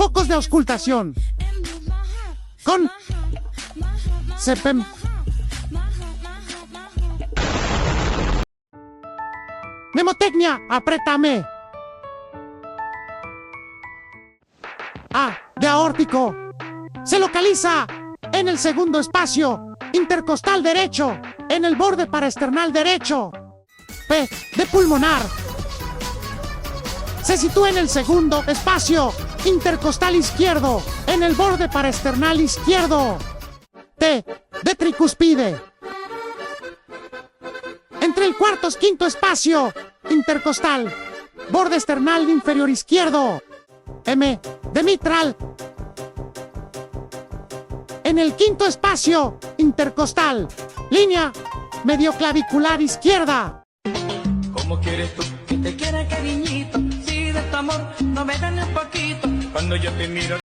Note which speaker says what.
Speaker 1: Focos de auscultación. Con CPM. Mnemotecnia, apriétame. A de aórtico. Se localiza en el segundo espacio intercostal derecho, en el borde paraesternal derecho. P de pulmonar. Se sitúa en el segundo espacio intercostal izquierdo, en el borde paraesternal izquierdo. T de tricúspide. Entre el cuarto y quinto espacio intercostal, borde esternal inferior izquierdo. M de mitral. En el quinto espacio intercostal, línea medioclavicular izquierda.
Speaker 2: ¿Cómo quieres tú que te quiera, cariñito? Si de tu amor no me dan un poquito. Cuando yo te miro